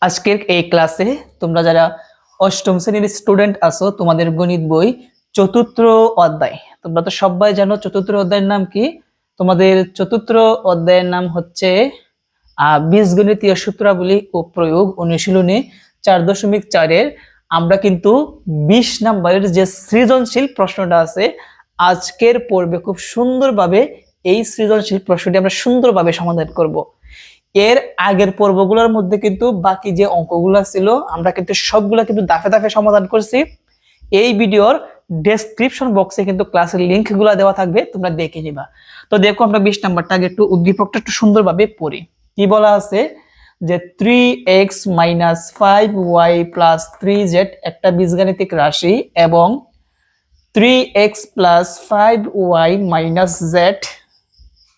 আজকের এই ক্লাসে তোমরা যারা অষ্টম শ্রেণীর স্টুডেন্ট আছো তোমাদের গণিত বই চতুর্থ অধ্যায়, তোমরা তো সবাই জানো চতুর্থ অধ্যায়ের নাম কি। তোমাদের চতুর্থ অধ্যায়ের নাম হচ্ছে বীজগণিতীয় সূত্রাবলী ও প্রয়োগ অনুশীলনী 4.4-এর আমরা কিন্তু 20 নম্বরের যে সৃজনশীল প্রশ্নটা আছে আজকের পর্বে খুব সুন্দরভাবে এই সৃজনশীল প্রশ্নটি আমরা সুন্দরভাবে সমাধান করব। এর আগের পর্বগুলোর মধ্যে কিন্তু বাকি যে অঙ্কগুলো ছিল আমরা কিন্তু সবগুলো কিন্তু দাফে দাফে সমাধান করছি। এই ভিডিওর ডেসক্রিপশন বক্সে কিন্তু ক্লাসের লিংকগুলো দেওয়া থাকবে, তোমরা দেখে নিবা। তো দেখো আমরা 20 নাম্বারটা আগে একটু উদ্দীপকটা একটু সুন্দরভাবে পড়ি। কি বলা আছে যে 3x - 5y + 3z একটা বীজগাণিতিক রাশি এবং 3x + 5y - z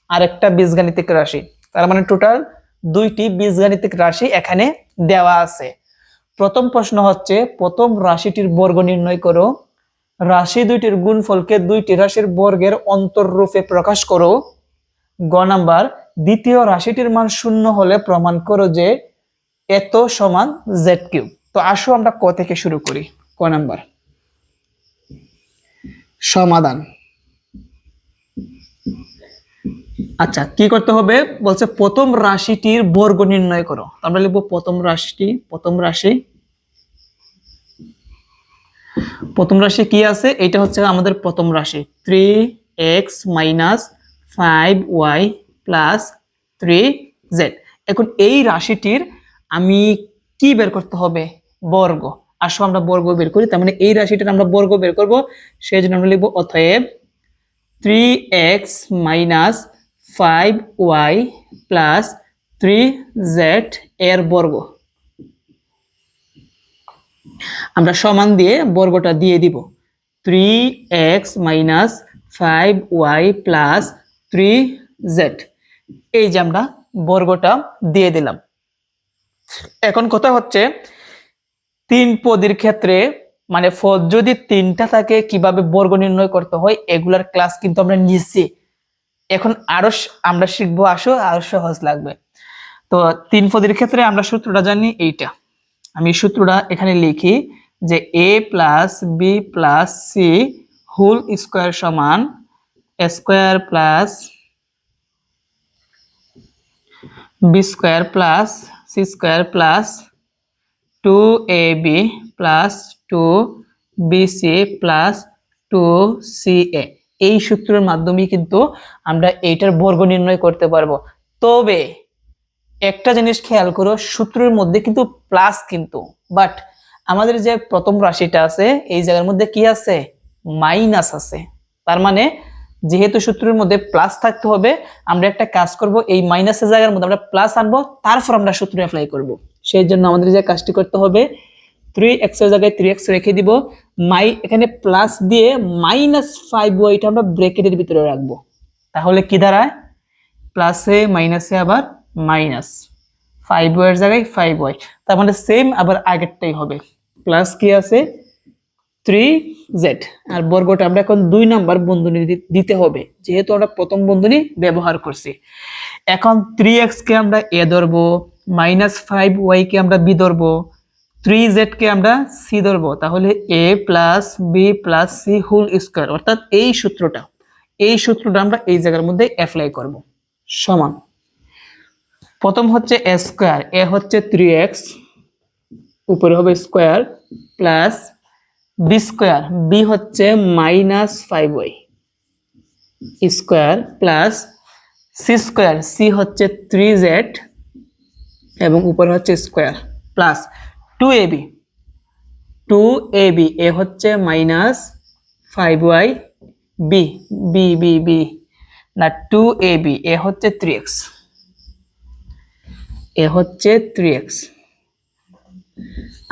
আরেকটা বীজগাণিতিক রাশি। তার মানে টোটাল দুইটি বীজগাণিতিক রাশি এখানে দেওয়া আছে। প্রথম প্রশ্ন হচ্ছে প্রথম রাশিটির বর্গ নির্ণয় করো। রাশি দুইটির গুণফলকে দুইটি রাশির বর্গের অন্তররূপে প্রকাশ করো। গ নাম্বার দ্বিতীয় রাশিটির মান 0 হলে প্রমাণ করো যে এত সমান z3। তো আসো আমরা ক থেকে শুরু করি। ক নাম্বার সমাধান। আচ্ছা, কি করতে হবে বলছে প্রথম রাশিটির বর্গ নির্ণয় করো। আমরা লিখবো প্রথম রাশি কি আছে, এটা হচ্ছে আমাদের প্রথম রাশি 3x - 5y + 3z। এখন এই রাশিটির আমি কি বের করতে হবে, বর্গ। আসো আমরা বর্গ বের করি। তার মানে এই রাশিটার আমরা বর্গ বের করব, সেই জন্য আমরা লিখবো অতএব 3x - 5y + 3z এর বর্গ। আমরা সমান দিয়ে বর্গটা দিয়ে দিব 3x - 5y + 3z। এই যে আমরা বর্গটা দিয়ে দিলাম। এখন কথা হচ্ছে তিন পদের ক্ষেত্রে মানে পদ যদি তিনটা থাকে কিভাবে বর্গ নির্ণয় করতে হয় এগুলার ক্লাস কিন্তু আমরা নিয়েছি। এখন আরো আমরা শিখবো, আসো আরো সহজ লাগবে। তো তিন পদের ক্ষেত্রে আমরা সূত্রটা জানি এইটা। আমি সূত্রটা এখানে লিখি যে a + b + c whole square সমান a square + b square + c square + 2ab + 2bc + 2ca। এই সূত্রের মাধ্যমে কিন্তু আমরা এইটার বর্গ নির্ণয় করতে পারবো। তবে একটা জিনিস খেয়াল করো, সূত্রের মধ্যে কিন্তু প্লাস কিন্তু, বাট আমাদের যে প্রথম রাশিটা আছে এই জায়গার মধ্যে কি আছে, মাইনাস আছে। তার মানে যেহেতু সূত্রের মধ্যে প্লাস থাকতে হবে, আমরা একটা কাজ করব, এই মাইনাসের জায়গার মধ্যে আমরা প্লাস আনবো, তারপর আমরা সূত্র অ্যাপ্লাই করব। সেই জন্য আমাদের যে কাজটি করতে হবে 3x এর জায়গায় 3x রেখে দিব, এখানে প্লাস দিয়ে -5y টা আমরা ব্র্যাকেটের ভিতরে রাখবো। তাহলে কি দাঁড়ায়, প্লাসে মাইনাসে আবার মাইনাস 5y এর জায়গায় 5y। তার মানে সেম আবার আগেরটাই হবে, প্লাস কি আছে 3z আর বর্গটা আমরা এখন 2 নাম্বার বন্ধনী দিতে হবে, যেহেতু আমরা প্রথম বন্ধনী ব্যবহার করছি। এখন 3x কে আমরা a ধরবো, -5y কে আমরা b ধরবো, 3z কে আমরা c ধরবো। তাহলে a + b + c whole square, অর্থাৎ এই সূত্রটা আমরা এই জায়গার মধ্যে অ্যাপ্লাই করব। সমান প্রথম হচ্ছে a স্কয়ার, a হচ্ছে 3x উপরে হবে square plus b square, b হচ্ছে -5y square plus c square, c হচ্ছে 3z এবং উপরে হচ্ছে স্কয়ার প্লাস 2ab, a হচ্ছে -5y b b b b না 2ab, a হচ্ছে 3x, a হচ্ছে 3x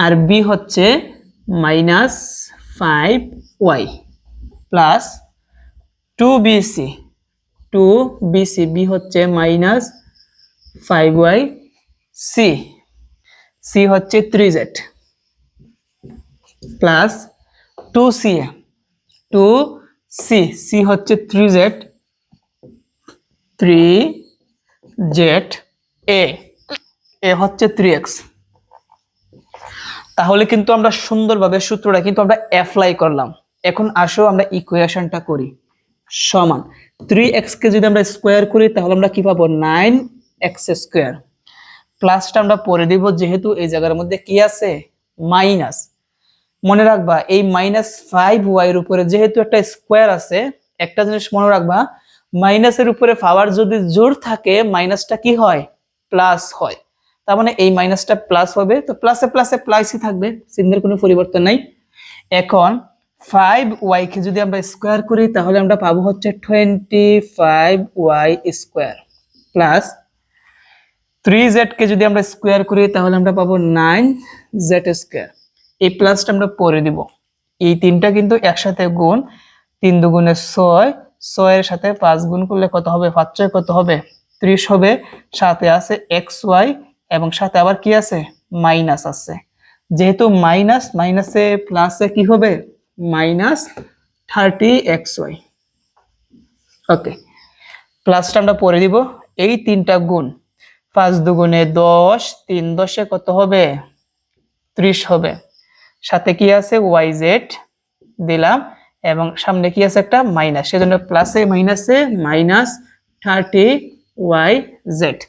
আর b হচ্ছে -5y প্লাস 2bc, b হচ্ছে -5y c হচ্ছে 3z প্লাস 2ca, c হচ্ছে 3z a হচ্ছে 3x তাহলে কিন্তু আমরা সুন্দরভাবে সূত্রটা কিন্তু আমরা অ্যাপ্লাই করলাম। এখন আসো আমরা ইকুয়েশনটা করি। সমান 3x কে যদি আমরা স্কোয়ার করি তাহলে আমরা কি পাবো 9x স্কোয়ার, প্লাসটা আমরা পরে দিব যেহেতু এই জায়গার মধ্যে কি আছে মাইনাস। মনে রাখবা এই -5y এর উপরে যেহেতু একটা স্কোয়ার আছে, একটা জিনিস মনে রাখবা, মাইনাসের উপরে পাওয়ার যদি জোর থাকে মাইনাসটা কি হয় প্লাস হয়। তার মানে এই মাইনাসটা প্লাস হবে, তো প্লাসে প্লাসে প্লাসই থাকবে, চিহ্নের কোনো পরিবর্তন নাই। এখন 5y কে যদি আমরা স্কোয়ার করি তাহলে আমরা পাবো হচ্ছে 25y স্কোয়ার, প্লাস 3z কে যদি আমরা স্কোয়ার করি তাহলে আমরা পাবো 9z স্কোয়ার। এই প্লাসটা আমরা পরে দিব, এই তিনটা কিন্তু একসাথে গুণ, 3 দুগুণে 6, 6 এর সাথে 5 গুণ করলে কত হবে, 5 6 কত হবে 30 হবে। সাথে আছে xy এবং সাথে আবার কি আছে মাইনাস আছে, যেহেতু মাইনাস মাইনাসে প্লাসে কি হবে -30xy। ওকে, প্লাসটা আমরা পরে দিব, এই তিনটা গুণ, 5 দুগুণে 10, 3 10 কত হবে 30 হবে। সাথে কি আছে yz দিলাম এবং সামনে কি আছে একটা মাইনাস, সেজন্য প্লাসে মাইনাসে -30yz।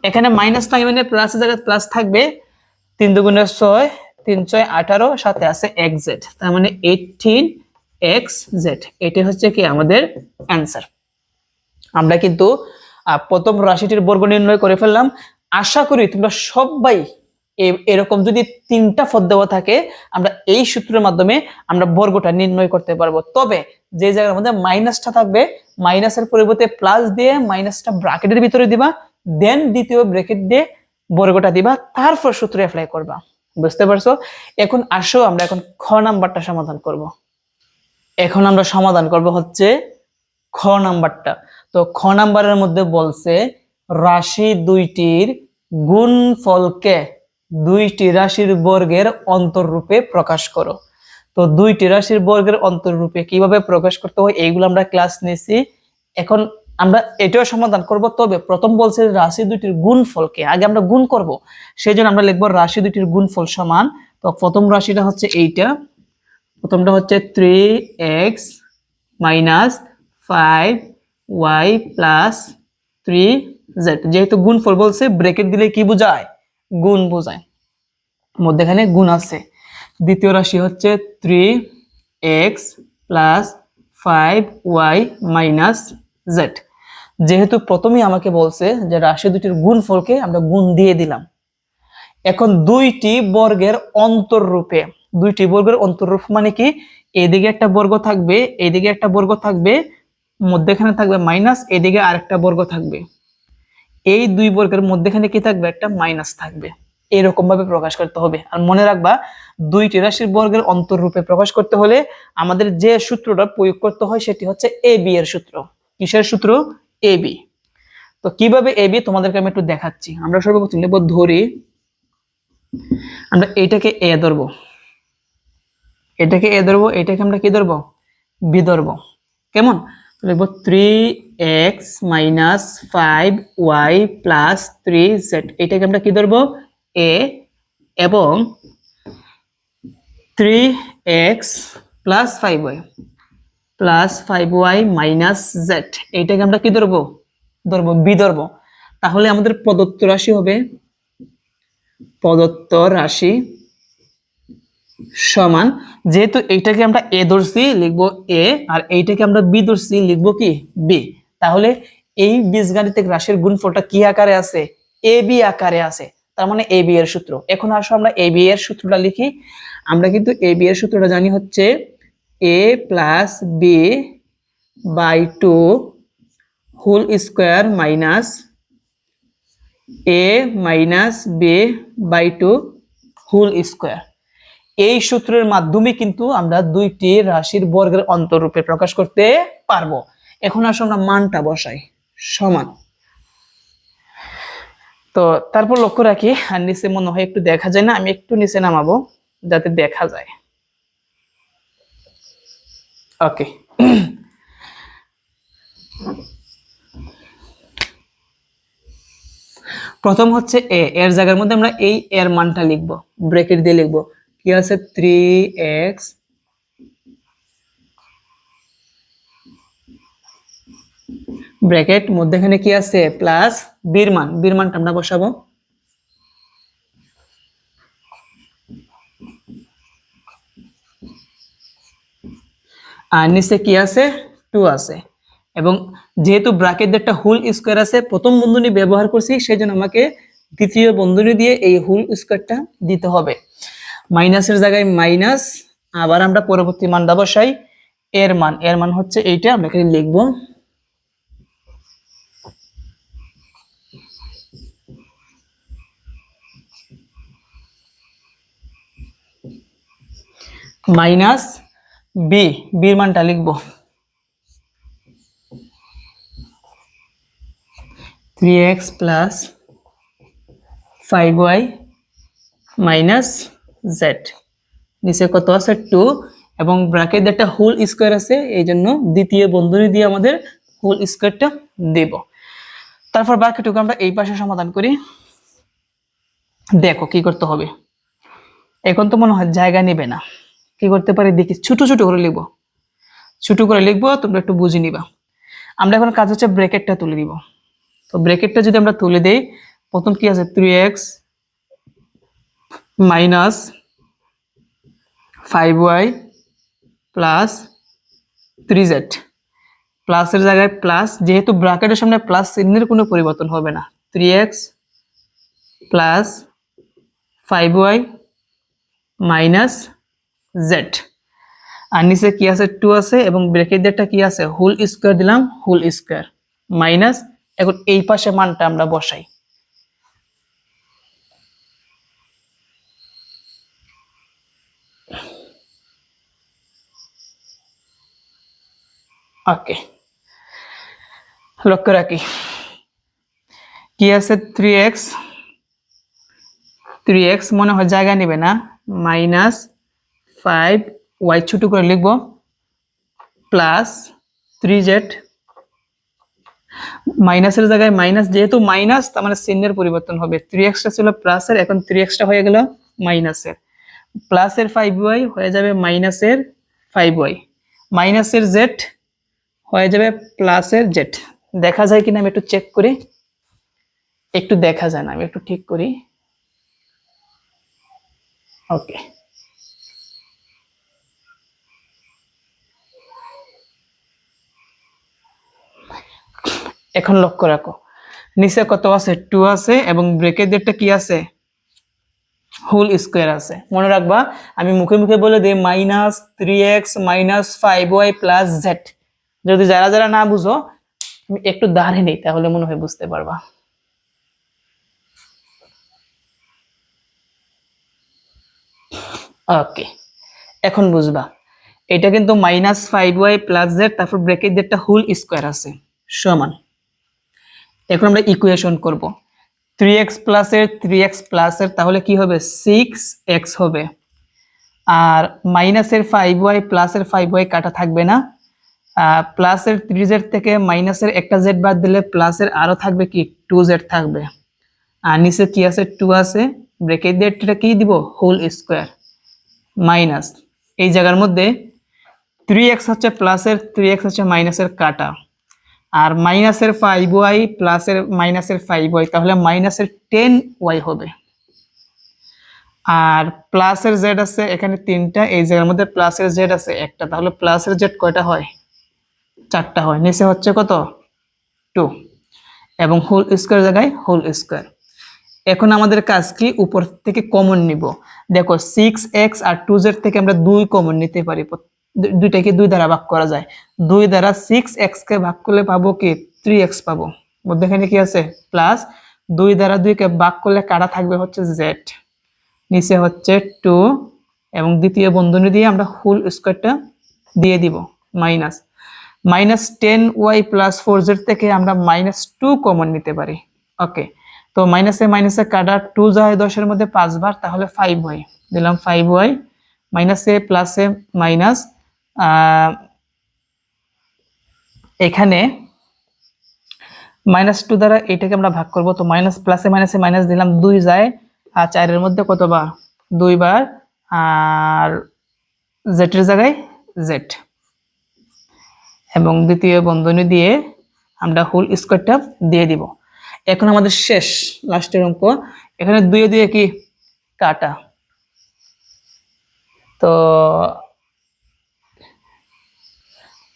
এখানে মাইনাস নাই মানে প্লাসের জায়গায় প্লাস থাকবে। 3 দুগুণে 6, 3 6 18, সাথে আছে xz, তার মানে 18xz। এটি হচ্ছে কি আমাদের অ্যান্সার। আমরা কিন্তু প্রথম রাশিটির বর্গ নির্ণয় করে ফেললাম। আশা করি তোমরা সবাই এরকম যদি 3টা পদ দেওয়া থাকে আমরা এই সূত্রের মাধ্যমে আমরা বর্গটা নির্ণয় করতে পারবো। তবে যে জায়গার মধ্যে মাইনাসটা থাকবে মাইনাসের পরিবর্তে প্লাস দিয়ে মাইনাসটা ব্র্যাকেটের ভিতরে দিবা, দেন দ্বিতীয় ব্র্যাকেট দিয়ে বর্গটা দিবা, তারপর সূত্র অ্যাপ্লাই করবা। বুঝতে পারছো? এখন আসো আমরা এখন খ নাম্বারটা সমাধান করব। এখন আমরা সমাধান করব হচ্ছে খ নাম্বারটা। তো খ নাম্বারের মধ্যে বলছে রাশি দুইটির গুণফলকে দুইটি রাশির বর্গের অন্তররূপে প্রকাশ করো। তো দুইটি রাশির বর্গের অন্তররূপে কিভাবে প্রকাশ করতে হয় এইগুলো আমরা ক্লাস নিয়েছি। এখন আমরা এটাও সমাধান করব, তবে প্রথম বলছে রাশি দুইটির গুণফলকে আগে আমরা গুণ করব, সেই জন্য আমরা লিখবো রাশি দুইটির গুণফল সমান। তো প্রথম রাশিটা হচ্ছে এইটা, প্রথমটা হচ্ছে 3x minus 5y plus 3z। যেহেতু গুণফল বলছে ব্র্যাকেট দিলে কি বোঝায় গুণ বোঝায়, মধ্যখানে গুণ আছে। দ্বিতীয় রাশি হচ্ছে 3x plus 5y minus z। যেহেতু প্রথমেই আমাকে বলছে যে রাশি দুটির গুণফলকে আমরা গুণ দিয়ে দিলাম। এখন দুইটি বর্গের অন্তররূপে, দুইটি বর্গের অন্তররূপ মানে কি, এদিকে একটা বর্গ থাকবে এদিকে একটা বর্গ থাকবে, মধ্যখানে থাকবে মাইনাস, এদিকে আরেকটা বর্গ থাকবে, এই দুই বর্গের মধ্যখানে কি থাকবে একটা মাইনাস থাকবে। এরকম ভাবে প্রকাশ করতে হবে। আর মনে রাখবা দুইটি রাশির বর্গের অন্তররূপে প্রকাশ করতে হলে আমাদের যে সূত্রটা প্রয়োগ করতে হয় সেটি হচ্ছে এবি এর সূত্র। কিসের সূত্র? এবি। তো কিভাবে এবি তোমাদেরকে আমি একটু দেখাচ্ছি। আমরা সর্বপ্রথম নেব ধরি, আমরা এইটাকে এ ধরবো, এটাকে এ ধরবো, এটাকে আমরা কি ধরবো বি ধরবো। কেমন? লিখব 3x minus 5y plus 3z, এটাকে আমরা কি ধরবো এ, এবং 3x plus 5y plus 5y minus z, এটাকে আমরা কি ধরবো বি ধরবো। তাহলে আমাদের প্রদত্ত রাশি হবে, প্রদত্ত রাশি সমান, যেহেতু এইটাকে আমরা এ ধরছি লিখবো এ, আর এইটাকে আমরা বি ধরছি লিখবো কি বি। তাহলে এই বীজগাণিতিক রাশির গুণফলটা কি আকারে আছে? এ বি আকারে আছে, তার মানে এ বি এর সূত্র। এখন আসো আমরা এ বি এর সূত্রটা লিখি। আমরা কিন্তু এ বি এর সূত্রটা জানি হচ্ছে A plus B by 2 whole square minus A minus B by 2 whole square. এই সূত্রের মাধ্যমে কিন্তু আমরা দুইটি রাশির বর্গের অন্তররূপে প্রকাশ করতে পারবো। এখন আসো আমরা মানটা বসাই, সমান। তো তারপর লক্ষ্য রাখি, আর নিচে মনে হয় একটু দেখা যায় না, আমি একটু নিচে নামাবো যাতে দেখা যায়। ওকে, প্রথম হচ্ছে এ, এর জায়গার মধ্যে আমরা এই এর মানটা লিখবো, ব্র্যাকেট দিয়ে লিখবো কি আছে 3x ব্র্যাকেট মধ্যখানে কি আছে প্লাস বীর মানটা আমরা বসাবো, আর নিচে কি আছে 2 আছে। এবং যেহেতু ব্র্যাকেটের একটা হোল স্কয়ার আছে, প্রথম বন্ধনী ব্যবহার করছি, সেজন্য আমাকে দ্বিতীয় বন্ধনী দিয়ে এই হোল স্কয়ারটা দিতে হবে। মাইনাসের জায়গায় মাইনাস, আবার আমরা পরবর্তী মানটা বসাই, এর মান হচ্ছে এইটা, আমরা এখানে লিখবো মাইনাস বীর মানটা লিখবো 3x plus 5y minus z, নিচে কত আছে 2, এবং ব্র্যাকেট একটা হোল স্কয়ার আছে, এই জন্য দ্বিতীয় বন্ধনী দিয়ে আমাদের হোল স্কয়ারটা দেব। তারপর বাকিটুকু আমরা এই পাশে সমাধান করি। দেখো কি করতে হবে, এখন তো মনে হয় জায়গা নেবে না, কি করতে পারি দেখি, ছোট ছোট করে লিখবো, ছোট করে লিখবো, তোমরা একটু বুঝে নিবা। আমরা এখন কাজ হচ্ছে ব্র্যাকেটটা তুলে দিব। তো ব্র্যাকেটটা যদি আমরা তুলে দেই, প্রথম কি আছে 3x minus 5y plus 3z, প্লাসের জায়গায় প্লাস, যেহেতু ব্র্যাকেটের সামনে প্লাস চিহ্নের কোনো পরিবর্তন হবে না, 3x plus 5y minus z, আর নিচে কি আছে 2 আছে, এবং ব্র্যাকেটটা কি আছে হোল স্কয়ার দিলাম, হোল স্কয়ার মাইনাস, এখন এই পাশে মানটা আমরা বসাই, ওকে। লক্ষ্য রাখি কি আছে 3x মনে হয় জায়গা নেবে না, মাইনাস 5y ছোট করে লিখবো প্লাস 3z, মাইনাসের জায়গায় মাইনাস, যেহেতু মাইনাস তার মানে চিহ্নের পরিবর্তন হবে, 3xটা ছিল প্লাসের, এখন 3xটা হয়ে গেল মাইনাসের, প্লাসের 5y হয়ে যাবে মাইনাসের 5y, মাইনাসের z হয়ে যাবে প্লাসের z। দেখা যায় কিনা আমি একটু চেক করি, একটু দেখা যায় না, আমি একটু ঠিক করি, ওকে। এখন লক্ষ্য রাখো নিচে কত আছে 2 আছে, এবং ব্র্যাকেটটা কি আছে হোল স্কয়ার আছে। মনে রাখবা আমি মুখে মুখে বলে দিই minus 3x minus 5y plus z, যদি যারা যারা না বুঝো আমি একটু দাঁড়িয়ে নেই, তাহলে মনে হয় বুঝতে পারবা। ওকে, এখন বুঝবা এটা কিন্তু মাইনাস 5y প্লাস z, তারপর ব্র্যাকেটটা হোল স্কয়ার আছে সমান। এখন আমরা ইকুয়েশন করব, 3x প্লাসের তাহলে কি হবে 6x হবে, আর মাইনাসের 5y প্লাসের 5y কাটা থাকবে না, প্লাসের 3z থেকে মাইনাসের একটা z বাদ দিলে প্লাসের আরো থাকবে কি 2z থাকবে, আর নিচে কি আছে 2 আছে, ব্র্যাকেটটা কি দিব হোল স্কয়ার মাইনাস, এই জায়গার মধ্যে 3x হচ্ছে প্লাসের, 3x হচ্ছে মাইনাসের কাটা, আর মাইনাসের 5y প্লাসের মাইনাসের 5y, তাহলে মাইনাসের 10y হবে, আর প্লাসের z আছে এখানে 3টা, এই জায়গার মধ্যে প্লাসের z আছে একটা, তাহলে প্লাসের z কয়টা হয় 4টা হয়, নিচে হচ্ছে কত 2, এবং হোল স্কয়ার জায়গায় হোল স্কয়ার। এখন আমাদের কাজ কি উপর থেকে কমন নিব, দেখো 6x আর 2z থেকে আমরা 2 কমন নিতে পারি, দুইটাকে 2 দ্বারা ভাগ করা যায়, 2 দ্বারা 6x কে ভাগ করলে পাবো কি 3x পাবো, মধ্যখানে কি আছে প্লাস, 2 দ্বারা 2 কে ভাগ করলে কাটা থাকবে হচ্ছে z, নিচে হচ্ছে 2, এবং দ্বিতীয় বন্ধনী দিয়ে আমরা হোল স্কয়ারটা দিয়ে দিব minus, minus 10y plus 4z থেকে আমরা -2 কমন নিতে পারি। ওকে, তো মাইনাসে কাটা 2 যায় 10 এর মধ্যে 5 বার, তাহলে 5y দিলাম, 5y মাইনাসে প্লাসে মাইনাস, এখানে -2 দ্বারা এটাকে আমরা ভাগ করব, তো মাইনাস প্লাসে মাইনাসে মাইনাস দিলাম, 2 যায়, আর 4 এর মধ্যে কতবার 2 বার, আর জেটের জায়গায় জেড, এবং দ্বিতীয় বন্ধনী দিয়ে আমরা হোল স্কোয়ারটা দিয়ে দিব। এখন আমাদের শেষ লাস্টের অঙ্ক, এখানে দুয়ে দুয়ে কি কাটা, তো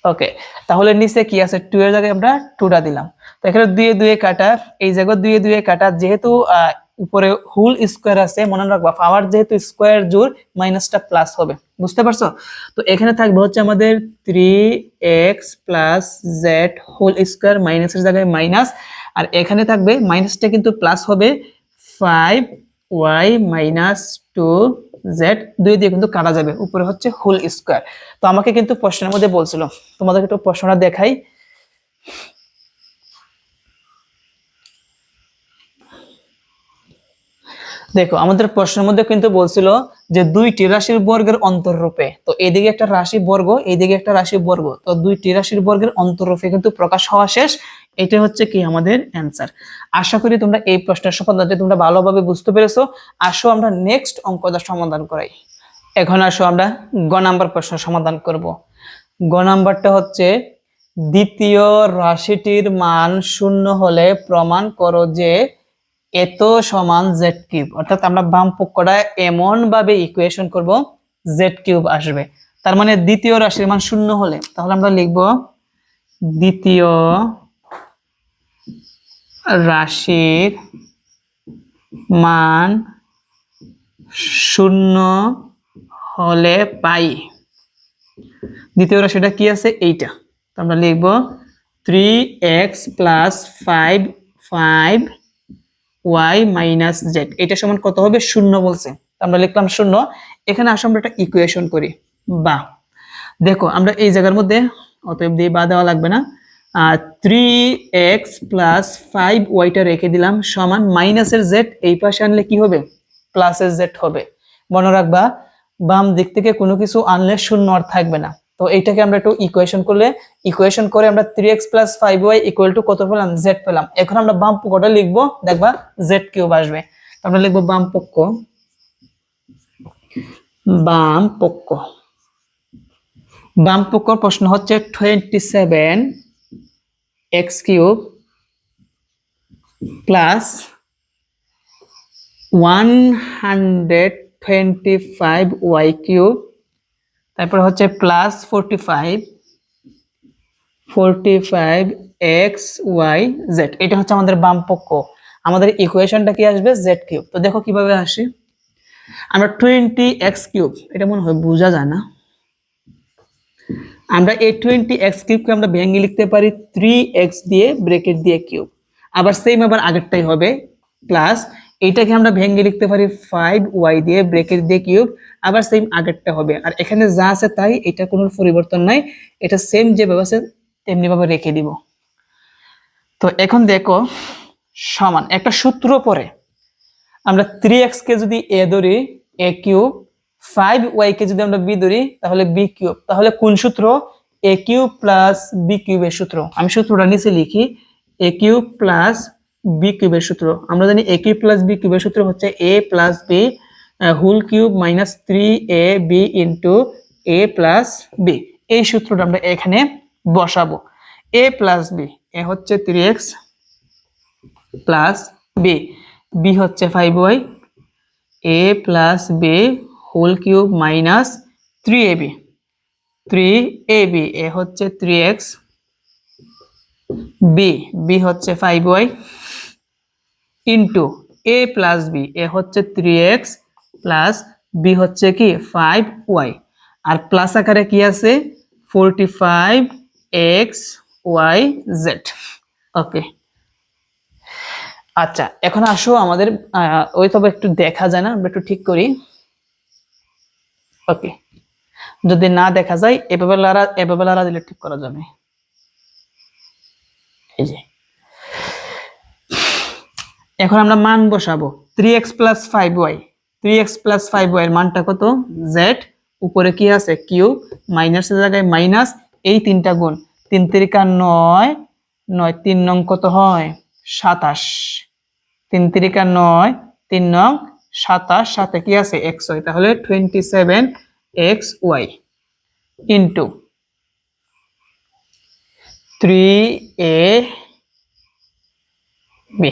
ওকে, তাহলে নিচে কি আছে 2 এর জায়গায় আমরা 2টা দিলাম। তো এখানে দুয়ে দুয়ে কাটা, এই জায়গায় দুয়ে দুয়ে কাটা, যেহেতু উপরে হোল স্কোয়ার আছে মনে রাখবা, পাওয়ার যেহেতু স্কোয়ার জোর মাইনাসটা প্লাস হবে, বুঝতে পারছো? তো এখানে থাকবে হচ্ছে আমাদের 3x plus Z whole square, মাইনাসের জায়গায় মাইনাস, আর এখানে থাকবে মাইনাসটা কিন্তু প্লাস হবে 5y মাইনাস 2z, দুই দিয়ে কিন্তু কাটা যাবে, উপরে হচ্ছে হোল স্কোয়ার। তো আমাকে কিন্তু প্রশ্নের মধ্যে বলছিল, তোমাদেরকে একটু প্রশ্নটা দেখাই। দেখো আমাদের প্রশ্নের মধ্যে কিন্তু বলছিল যে দুইটি রাশির বর্গের অন্তররূপে, তো এইদিকে একটা রাশি বর্গ, এইদিকে একটা রাশি বর্গ, তো দুইটি রাশির বর্গের অন্তররূপে কিন্তু প্রকাশ হওয়া শেষ। এটা হচ্ছে কি আমাদের অ্যান্সার। আশা করি তোমরা এই প্রশ্নের সমাধানটা তোমরা ভালোভাবে বুঝতে পেরেছো। আসো আমরা নেক্সট অঙ্কটা সমাধান করাই। এখন আসো আমরা গ নাম্বার প্রশ্ন সমাধান করব। গ নাম্বারটা হচ্ছে দ্বিতীয় রাশিটির মান শূন্য হলে প্রমাণ করো যে এত সমান জেড কিউব, অর্থাৎ আমরা বাম পক্ষটা এমন ভাবে ইকুয়েশন করব জেড কিউব আসবে। তার মানে দ্বিতীয় রাশির মান শূন্য হলে, তাহলে আমরা লিখব দ্বিতীয় রাশির মান শূন্য হলে পাই, দ্বিতীয় রাশিটা কি আছে এইটা, তো আমরা লিখব 3x plus 5y minus Z, এটা সমান কত হবে? শূন্য বলছে, আমরা লিখলাম শূন্য। এখানে আসলে আমরা একটা ইকুয়েশন করি, বা দেখো আমরা এই জায়গার মধ্যে অতএব দিয়ে বা দেওয়া লাগবে না, 3x প্লাস 5yটা রেখে দিলাম সমান মাইনাসের জেড, এই পাশে আনলে কি হবে? প্লাসের জেড হবে। মনে রাখবা বাম দিক থেকে কোনো কিছু আনলে শূন্য আর থাকবে না। তো এইটাকে আমরা একটু ইকুয়েশন করে আমরা 3x plus 5y equal to কত পেলাম? জেড পেলাম। এখন আমরা বাম পক্ষটা লিখবো, দেখবা জেড কিউব আসবে। আমরা লিখবো বাম পক্ষ প্রশ্ন হচ্ছে 27x cube plus 125y cube, তারপর হচ্ছে প্লাস 45xyz, এটা হচ্ছে আমাদের বাম পক্ষ। আমাদের ইকুয়েশনটা কি আসবে? Z cube. তো দেখো কিভাবে আসে, আমরা 20x কিউব, এটা মনে হয় বোঝা যায় না, আমরা এই 20x কিউবকে আমরা ভেঙে লিখতে পারি 3x দিয়ে ব্র্যাকেট দিয়ে কিউব, আবার সেম আবার আগেরটাই হবে প্লাস এইটাকে আমরা ভেঙে লিখতে পারি 5y দিয়ে ব্র্যাকেট দিয়ে কিউব, আবার সেম আগেরটা হবে। আর এখানে যা আছে তাই, এটা কোনো পরিবর্তন নাই, এটা সেম যেভাবে আছে তেমনি ভাবে রেখে দিব। তো এখন দেখো সমান একটা সূত্র পরে, আমরা 3x কে যদি a ধরি a কিউব, 5y কে যদি আমরা b ধরি তাহলে b কিউব, তাহলে কোন সূত্র? a কিউব প্লাস b কিউবের সূত্র। আমি সূত্রটা নিচে লিখি, a কিউব প্লাস b কিউবের সূত্র। আমরা জানি a কিউব প্লাস b কিউবের সূত্র হচ্ছে a plus b whole cube minus 3ab into a plus b। এই সূত্রটা আমরা এখানে বসাবো, a প্লাস b, a হচ্ছে 3x প্লাস b, b হচ্ছে 5y, a plus b whole cube minus 3ab, a হচ্ছে 3x, b হচ্ছে 5y into a plus b, a হচ্ছে 3x প্লাস b হচ্ছে কি 5y, আর প্লাস আকারে কি আছে 45xyz। ওকে, আচ্ছা এখন আসো আমাদের ওই তবে একটু দেখা যায় না, আমরা একটু ঠিক করি। ওকে, যদি না দেখা যায় এভাবে লারা দিলে ঠিক করা যাবে। এই যে এখন আমরা মান বসাবো 3x plus 5y, 3x plus 5y এর মানটা কত? z, উপরে কি আছে কিউব, মাইনাসের জায়গায় মাইনাস, এই তিনটা গুণ 3 3 9, 9 3 নং কত হয় 27, 3 3 9, 3 নং 27 সাথে কি আছে xy, তাহলে 27xy ইন্টু 3ab।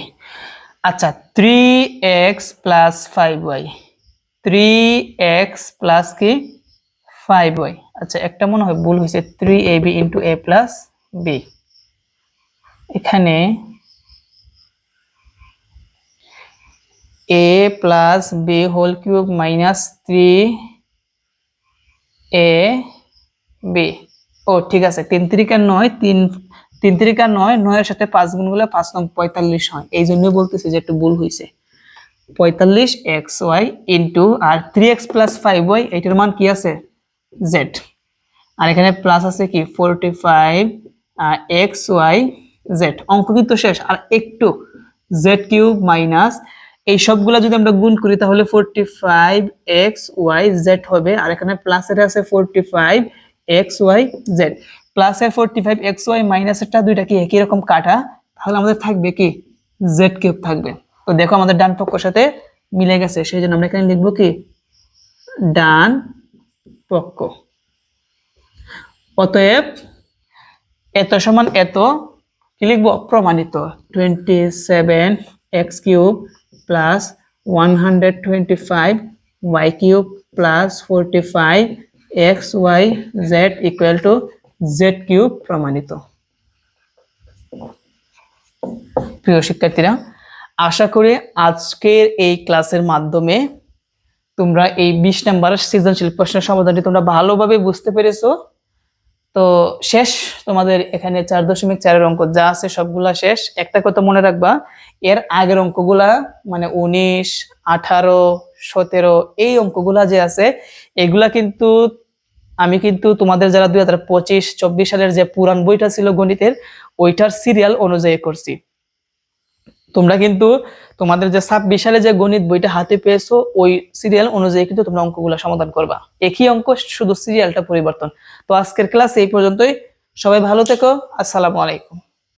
আচ্ছা 3x plus 5y, 3x plus কি 5y। আচ্ছা একটা মনে হয় ভুল হয়েছে, 3ab into a plus b। এখানে a plus b whole cube minus 3ab। ও ঠিক আছে, 3 3 9, 3 3 9, 9 এর সাথে 5 গুণ করলে 5 9 45 হয়, এই জন্যই বলতেছি যে একটু ভুল হয়েছে। 45xy ইন্টু আর 3x প্লাস 5y, এটার মান কি আছে z, আর এখানে প্লাস আছে কি 45xyz। অঙ্ক কিন্তু শেষ, আর একটু z কিউব মাইনাস এই সবগুলা যদি আমরা গুণ করি তাহলে 45xyz হবে, আর এখানে প্লাসের আছে 45xyz। প্লাসের 45xy মাইনাসেরটা দুইটা কি একই রকম কাটা, তাহলে আমাদের থাকবে কি z কিউব থাকবে। তো দেখো আমাদের ডান পক্ষের সাথে মিলে গেছে, সেই জন্য আমরা এখানে লিখবো কি ডান পক্ষ। অতএব এত সমান এত কি লিখবো প্রমাণিত, 27x cube plus 125y cube plus 45xyz equal to z cube প্রমাণিত। প্রিয় শিক্ষার্থীরা, আশা করি আজকের এই ক্লাসের মাধ্যমে তোমরা এই 20 নম্বরের সৃজনশীল প্রশ্নের সমাধানটি তোমরা ভালোভাবে বুঝতে পেরেছো। তো শেষ, তোমাদের এখানে 4.4 অঙ্ক যা আছে সবগুলা শেষ। একটা কথা মনে রাখবা, এর আগের অঙ্কগুলা মানে 19, 18, 17 এই অঙ্কগুলা যে আছে এগুলা কিন্তু আমি কিন্তু তোমাদের যারা 2025-24 সালের যে পুরান বইটা ছিল গণিতের, ওইটার সিরিয়াল অনুযায়ী করছি। তোমরা কিন্তু তোমাদের যে 26 সালে যে গণিত বইটা হাতে পেয়েছো ওই সিরিয়াল অনুযায়ী কিন্তু তোমরা অঙ্কগুলো সমাধান করবা, একই অঙ্ক, শুধু সিরিয়ালটা পরিবর্তন। তো আজকের ক্লাস এই পর্যন্তই, সবাই ভালো থেকো, আসসালামু আলাইকুম।